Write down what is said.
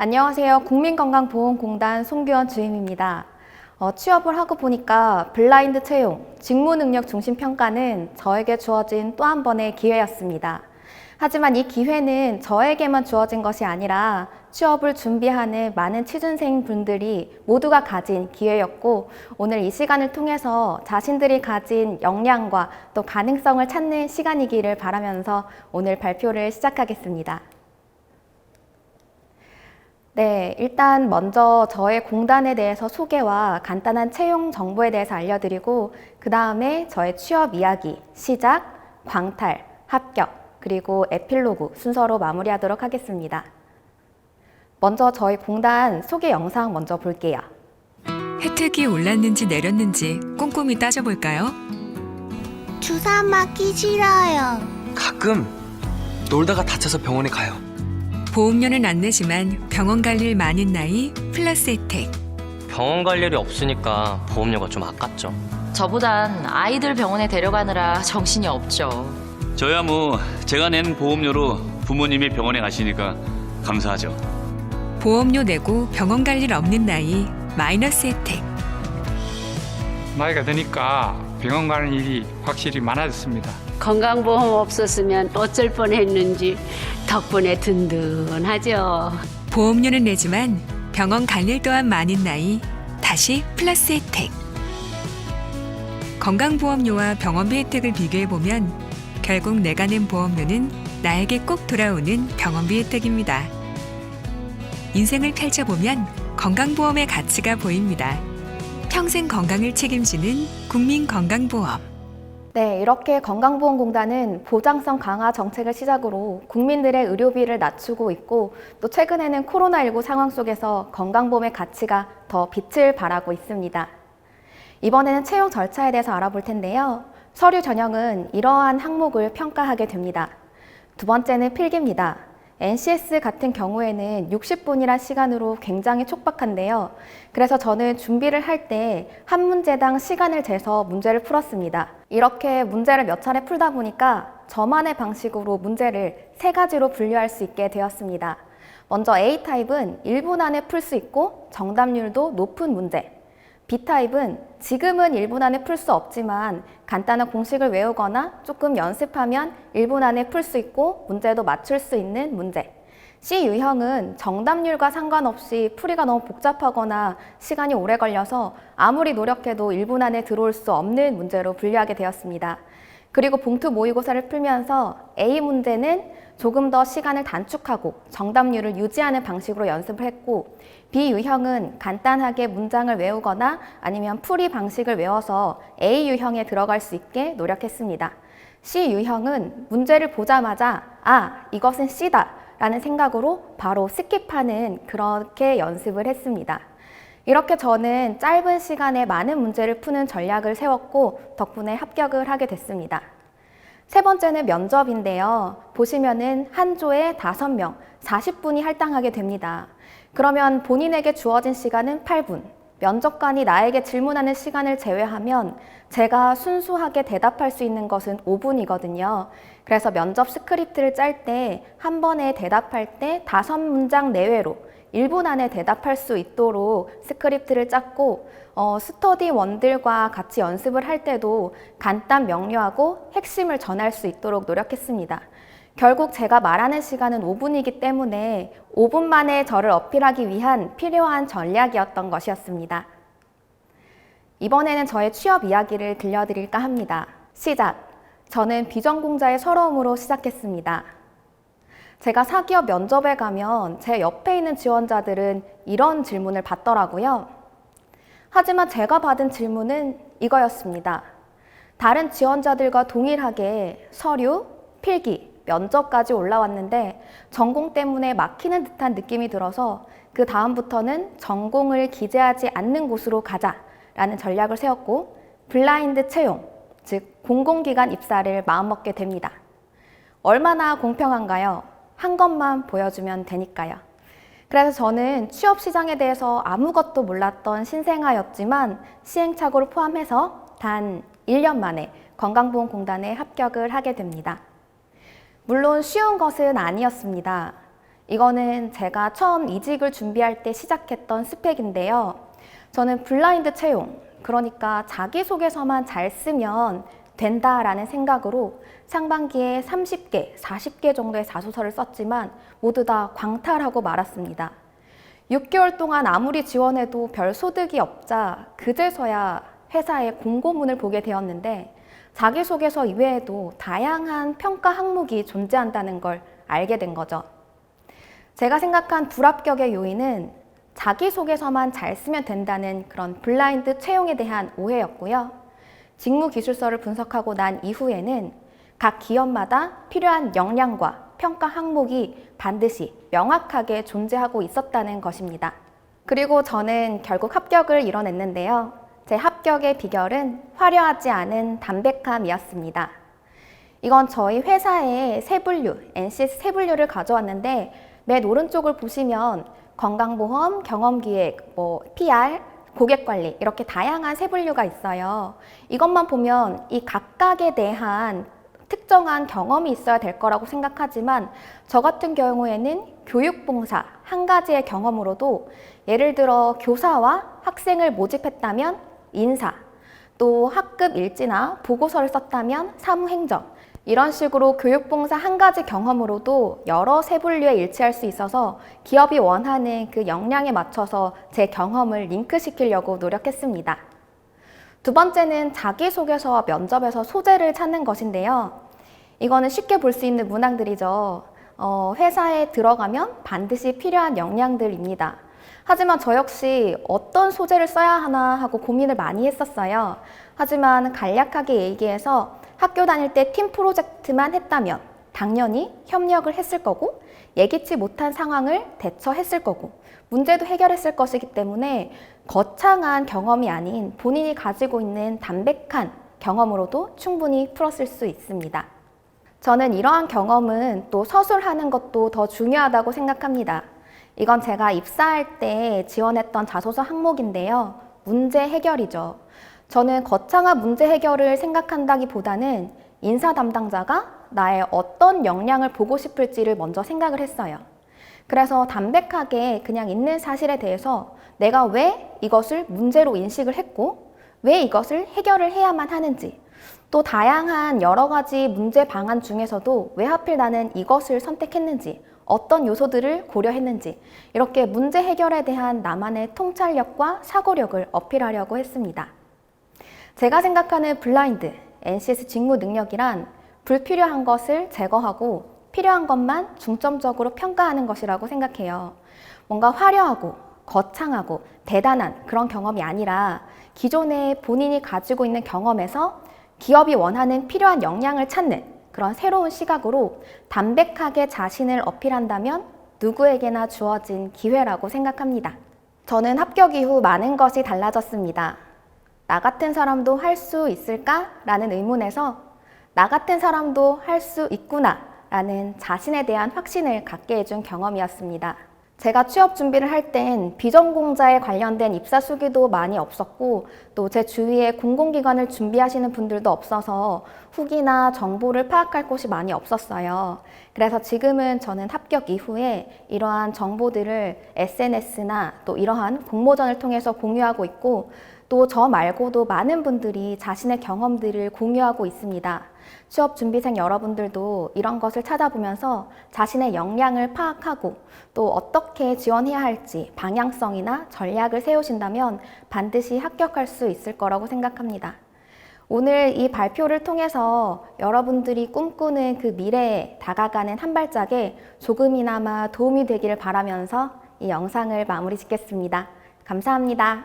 안녕하세요. 국민건강보험공단 송규원 주임입니다. 취업을 하고 보니까 블라인드 채용, 직무능력 중심 평가는 저에게 주어진 또 한 번의 기회였습니다. 하지만 이 기회는 저에게만 주어진 것이 아니라 취업을 준비하는 많은 취준생 분들이 모두가 가진 기회였고, 오늘 이 시간을 통해서 자신들이 가진 역량과 또 가능성을 찾는 시간이기를 바라면서 오늘 발표를 시작하겠습니다. 네, 일단 먼저 저의 공단에 대해서 소개와 간단한 채용 정보에 대해서 알려드리고, 그 다음에 저의 취업 이야기, 시작, 광탈, 합격, 그리고 에필로그 순서로 마무리하도록 하겠습니다. 먼저 저희 공단 소개 영상 먼저 볼게요. 혜택이 올랐는지 내렸는지 꼼꼼히 따져볼까요? 주사 맞기 싫어요. 가끔 놀다가 다쳐서 병원에 가요. 보험료는 안 내지만 병원 갈 일 많은 나이 플러스 혜택. 병원 갈 일이 없으니까 보험료가 좀 아깝죠. 저보단 아이들 병원에 데려가느라 정신이 없죠. 저야 뭐 제가 낸 보험료로 부모님이 병원에 가시니까 감사하죠. 보험료 내고 병원 갈 일 없는 나이 마이너스 혜택. 나이가 드니까 병원 가는 일이 확실히 많아졌습니다. 건강보험 없었으면 어쩔 뻔했는지 덕분에 든든하죠. 보험료는 내지만 병원 갈 일 또한 많은 나이 다시 플러스 혜택. 건강보험료와 병원비 혜택을 비교해보면 결국 내가 낸 보험료는 나에게 꼭 돌아오는 병원비 혜택입니다. 인생을 펼쳐보면 건강보험의 가치가 보입니다. 평생 건강을 책임지는 국민건강보험. 네, 이렇게 건강보험공단은 보장성 강화 정책을 시작으로 국민들의 의료비를 낮추고 있고, 또 최근에는 코로나19 상황 속에서 건강보험의 가치가 더 빛을 발하고 있습니다. 이번에는 채용 절차에 대해서 알아볼 텐데요. 서류 전형은 이러한 항목을 평가하게 됩니다. 두 번째는 필기입니다. NCS 같은 경우에는 60분이란 시간으로 굉장히 촉박한데요. 그래서 저는 준비를 할 때 한 문제당 시간을 재서 문제를 풀었습니다. 이렇게 문제를 몇 차례 풀다 보니까 저만의 방식으로 문제를 3가지로 분류할 수 있게 되었습니다. 먼저 A타입은 1분 안에 풀 수 있고 정답률도 높은 문제. B타입은 지금은 1분 안에 풀 수 없지만 간단한 공식을 외우거나 조금 연습하면 1분 안에 풀 수 있고 문제도 맞출 수 있는 문제. C 유형은 정답률과 상관없이 풀이가 너무 복잡하거나 시간이 오래 걸려서 아무리 노력해도 1분 안에 들어올 수 없는 문제로 분류하게 되었습니다. 그리고 봉투 모의고사를 풀면서 A 문제는 조금 더 시간을 단축하고 정답률을 유지하는 방식으로 연습을 했고, B 유형은 간단하게 문장을 외우거나 아니면 풀이 방식을 외워서 A 유형에 들어갈 수 있게 노력했습니다. C 유형은 문제를 보자마자 이것은 C다 라는 생각으로 바로 스킵하는 그렇게 연습을 했습니다. 이렇게 저는 짧은 시간에 많은 문제를 푸는 전략을 세웠고 덕분에 합격을 하게 됐습니다. 세 번째는 면접인데요. 보시면은 한 조에 5명, 40분이 할당하게 됩니다. 그러면 본인에게 주어진 시간은 8분. 면접관이 나에게 질문하는 시간을 제외하면 제가 순수하게 대답할 수 있는 것은 5분이거든요. 그래서 면접 스크립트를 짤 때 한 번에 대답할 때 5문장 내외로 1분 안에 대답할 수 있도록 스크립트를 짰고, 스터디원들과 같이 연습을 할 때도 간단 명료하고 핵심을 전할 수 있도록 노력했습니다. 결국 제가 말하는 시간은 5분이기 때문에 5분 만에 저를 어필하기 위한 필요한 전략이었던 것이었습니다. 이번에는 저의 취업 이야기를 들려드릴까 합니다. 시작! 저는 비전공자의 서러움으로 시작했습니다. 제가 사기업 면접에 가면 제 옆에 있는 지원자들은 이런 질문을 받더라고요. 하지만 제가 받은 질문은 이거였습니다. 다른 지원자들과 동일하게 서류, 필기, 면접까지 올라왔는데 전공 때문에 막히는 듯한 느낌이 들어서 그 다음부터는 전공을 기재하지 않는 곳으로 가자라는 전략을 세웠고, 블라인드 채용, 즉 공공기관 입사를 마음먹게 됩니다. 얼마나 공평한가요? 한 것만 보여주면 되니까요. 그래서 저는 취업 시장에 대해서 아무것도 몰랐던 신생아였지만 시행착오를 포함해서 단 1년 만에 건강보험공단에 합격을 하게 됩니다. 물론 쉬운 것은 아니었습니다. 이거는 제가 처음 이직을 준비할 때 시작했던 스펙인데요. 저는 블라인드 채용, 그러니까 자기소개서만 잘 쓰면 된다라는 생각으로 상반기에 30개, 40개 정도의 자소서를 썼지만 모두 다 광탈하고 말았습니다. 6개월 동안 아무리 지원해도 별 소득이 없자 그제서야 회사의 공고문을 보게 되었는데 자기소개서 이외에도 다양한 평가 항목이 존재한다는 걸 알게 된 거죠. 제가 생각한 불합격의 요인은 자기소개서만 잘 쓰면 된다는 그런 블라인드 채용에 대한 오해였고요. 직무기술서를 분석하고 난 이후에는 각 기업마다 필요한 역량과 평가 항목이 반드시 명확하게 존재하고 있었다는 것입니다. 그리고 저는 결국 합격을 이뤄냈는데요. 제 합격의 비결은 화려하지 않은 담백함이었습니다. 이건 저희 회사의 세분류, NCS 세분류를 가져왔는데 맨 오른쪽을 보시면 건강보험, 경험기획, PR, 고객관리 이렇게 다양한 세분류가 있어요. 이것만 보면 이 각각에 대한 특정한 경험이 있어야 될 거라고 생각하지만 저 같은 경우에는 교육봉사 한 가지의 경험으로도 예를 들어 교사와 학생을 모집했다면 인사, 또 학급 일지나 보고서를 썼다면 사무행정, 이런 식으로 교육봉사 한 가지 경험으로도 여러 세분류에 일치할 수 있어서 기업이 원하는 그 역량에 맞춰서 제 경험을 링크시키려고 노력했습니다. 두 번째는 자기소개서와 면접에서 소재를 찾는 것인데요. 이거는 쉽게 볼 수 있는 문항들이죠. 회사에 들어가면 반드시 필요한 역량들입니다. 하지만 저 역시 어떤 소재를 써야 하나 하고 고민을 많이 했었어요. 하지만 간략하게 얘기해서 학교 다닐 때 팀 프로젝트만 했다면 당연히 협력을 했을 거고 예기치 못한 상황을 대처했을 거고 문제도 해결했을 것이기 때문에 거창한 경험이 아닌 본인이 가지고 있는 담백한 경험으로도 충분히 풀었을 수 있습니다. 저는 이러한 경험은 또 서술하는 것도 더 중요하다고 생각합니다. 이건 제가 입사할 때 지원했던 자소서 항목인데요. 문제 해결이죠. 저는 거창한 문제 해결을 생각한다기보다는 인사 담당자가 나의 어떤 역량을 보고 싶을지를 먼저 생각을 했어요. 그래서 담백하게 그냥 있는 사실에 대해서 내가 왜 이것을 문제로 인식을 했고 왜 이것을 해결을 해야만 하는지, 또 다양한 여러 가지 문제 방안 중에서도 왜 하필 나는 이것을 선택했는지, 어떤 요소들을 고려했는지, 이렇게 문제 해결에 대한 나만의 통찰력과 사고력을 어필하려고 했습니다. 제가 생각하는 블라인드, NCS 직무 능력이란 불필요한 것을 제거하고 필요한 것만 중점적으로 평가하는 것이라고 생각해요. 뭔가 화려하고 거창하고 대단한 그런 경험이 아니라 기존에 본인이 가지고 있는 경험에서 기업이 원하는 필요한 역량을 찾는 그런 새로운 시각으로 담백하게 자신을 어필한다면 누구에게나 주어진 기회라고 생각합니다. 저는 합격 이후 많은 것이 달라졌습니다. 나 같은 사람도 할 수 있을까? 라는 의문에서 나 같은 사람도 할 수 있구나 라는 자신에 대한 확신을 갖게 해준 경험이었습니다. 제가 취업 준비를 할 땐 비전공자에 관련된 입사 수기도 많이 없었고 또 제 주위에 공공기관을 준비하시는 분들도 없어서 후기나 정보를 파악할 곳이 많이 없었어요. 그래서 지금은 저는 합격 이후에 이러한 정보들을 SNS나 또 이러한 공모전을 통해서 공유하고 있고 또 저 말고도 많은 분들이 자신의 경험들을 공유하고 있습니다. 취업 준비생 여러분들도 이런 것을 찾아보면서 자신의 역량을 파악하고 또 어떻게 지원해야 할지 방향성이나 전략을 세우신다면 반드시 합격할 수 있을 거라고 생각합니다. 오늘 이 발표를 통해서 여러분들이 꿈꾸는 그 미래에 다가가는 한 발짝에 조금이나마 도움이 되기를 바라면서 이 영상을 마무리 짓겠습니다. 감사합니다.